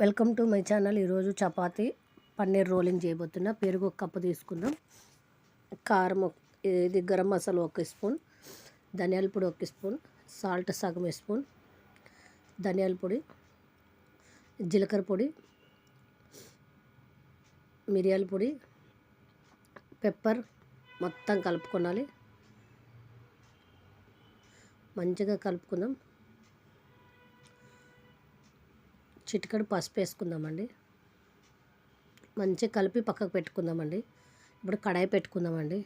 Welcome to my channel. ఈరోజు chapati paneer rolling చేయబోతున్నా. పెరుగు ఒక కప్పు తీసుకుందాం, కారం ఇది గరం మసాలా 1 స్పూన్, ధనియాల పొడి 1 స్పూన్, సాల్ట్ సగం స్పూన్, ధనియాల పొడి, జీలకర్ర పొడి, మిరియాల పొడి, పెప్పర్ మొత్తం కలుపుకోవాలి. మంచిగా కలుపుకుందాం. చిటికెడు పసుపు వేసుకుందామండి. మంచిగా కలిపి పక్కకు పెట్టుకుందామండి. ఇప్పుడు కడాయి పెట్టుకుందామండి.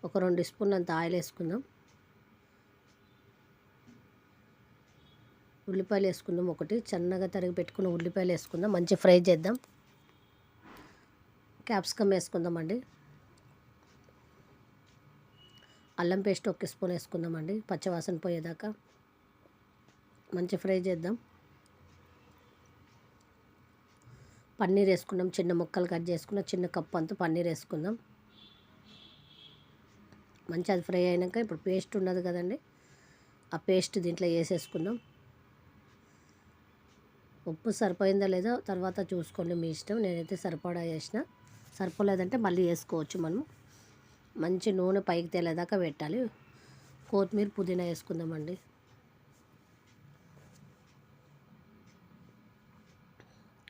ఒక 2 స్పూన్లు అంత ఆయిల్ వేసుకుందాం. ఉల్లిపాయలు వేసుకుందాం. ఒకటి సన్నగా తరిగి పెట్టుకున్న ఉల్లిపాయలు వేసుకుందాం. మంచి ఫ్రై చేద్దాం. క్యాప్సికమ్ వేసుకుందామండి. అల్లం పేస్ట్ 1 స్పూన్ వేసుకుందామండి. పచ్చివాసన పోయేదాకా మంచి ఫ్రై చేద్దాం. పన్నీర్ వేసుకుందాం. చిన్న ముక్కలు కట్ చేసుకున్న చిన్న కప్పు అంతా పన్నీర్ వేసుకుందాం. మంచి అది ఫ్రై అయినాక ఇప్పుడు పేస్ట్ ఉన్నది కదండి, ఆ పేస్ట్ దీంట్లో వేసేసుకుందాం. ఉప్పు సరిపోయిందా లేదా తర్వాత చూసుకోండి, మీ ఇష్టం. నేనైతే సరిపడా వేసిన. సరిపోలేదంటే మళ్ళీ వేసుకోవచ్చు మనం. మంచి నూనె పైకి తేలేదాకా పెట్టాలి. కొత్తిమీర పుదీనా వేసుకుందామండి.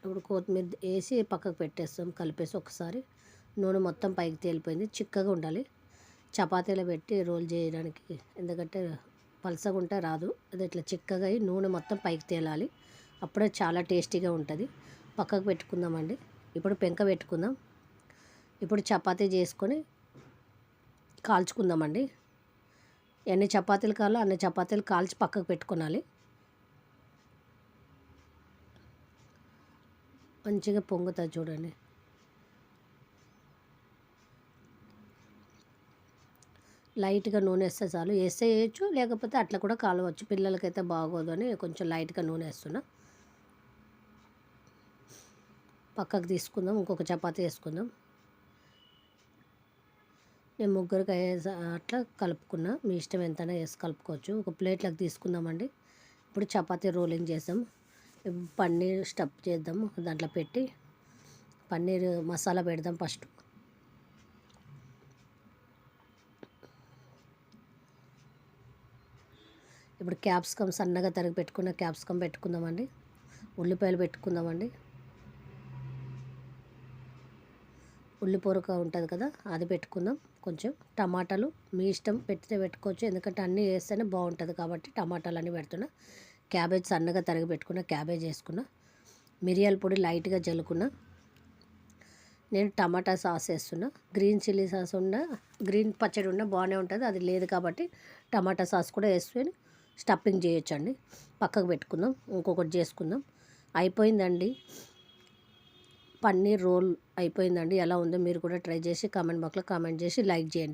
ఇప్పుడు కొత్తిమీర వేసి పక్కకు పెట్టేస్తాం. కలిపేసి ఒకసారి నూనె మొత్తం పైకి తేలిపోయింది. చిక్కగా ఉండాలి చపాతీలో పెట్టి రోల్ చేయడానికి, ఎందుకంటే పలసగా ఉంటే రాదు. అది ఇట్లా చిక్కగా అయి నూనె మొత్తం పైకి తేలాలి. అప్పుడే చాలా టేస్టీగా ఉంటుంది. పక్కకు పెట్టుకుందామండి. ఇప్పుడు పెంక పెట్టుకుందాం. ఇప్పుడు చపాతీ చేసుకొని కాల్చుకుందామండి. ఎన్ని చపాతీలు కావాలో అన్ని చపాతీలు కాల్చి పక్కకు పెట్టుకోవాలి. మంచిగా పొంగుతుంది చూడండి. లైట్గా నూనె వేస్తే చాలు. వేస్తే వేయచ్చు, లేకపోతే అట్లా కూడా కాలవచ్చు. పిల్లలకైతే బాగోదు అని కొంచెం లైట్గా నూనె వేస్తున్నా. పక్కకు తీసుకుందాం. ఇంకొక చపాతీ వేసుకుందాం. నేను ముగ్గురికి అట్లా కలుపుకున్నా. మీ ఇష్టం ఎంతైనా వేసి కలుపుకోవచ్చు. ఒక ప్లేట్లోకి తీసుకుందామండి. ఇప్పుడు చపాతీ రోలింగ్ చేద్దాం. పన్నీర్ స్టఫ్ చేద్దాం. దాంట్లో పెట్టి పన్నీర్ మసాలా పెడదాం ఫస్ట్. ఇప్పుడు క్యాప్సికమ్ సన్నగా తరిగి పెట్టుకున్న క్యాప్సికమ్ పెట్టుకుందామండి. ఉల్లిపాయలు పెట్టుకుందామండి. ఉల్లిపొరక ఉంటుంది కదా, అది పెట్టుకుందాం. కొంచెం టమాటాలు మీ ఇష్టం, పెడితే పెట్టుకోవచ్చు. ఎందుకంటే అన్నీ వేస్తేనే బాగుంటుంది కాబట్టి టమాటాలు అన్నీ పెడుతున్నా. క్యాబేజ్ సన్నగా తరిగి పెట్టుకున్న క్యాబేజ్ వేసుకున్నా. మిరియాల పొడి లైట్గా జల్లుకున్నా. నేను టమాటా సాస్ వేస్తున్నా. గ్రీన్ చిల్లీ సాస్ ఉన్న, గ్రీన్ పచ్చడి ఉన్న బాగానే ఉంటుంది. అది లేదు కాబట్టి టమాటా సాస్ కూడా వేసుకొని స్టఫింగ్ చేయొచ్చండి. పక్కకు పెట్టుకుందాం. ఇంకొకటి చేసుకుందాం. అయిపోయిందండి. పన్నీర్ రోల్ అయిపోయిందండి. ఎలా ఉందో మీరు కూడా ట్రై చేసి కామెంట్ బాక్స్లో కామెంట్ చేసి లైక్ చేయండి.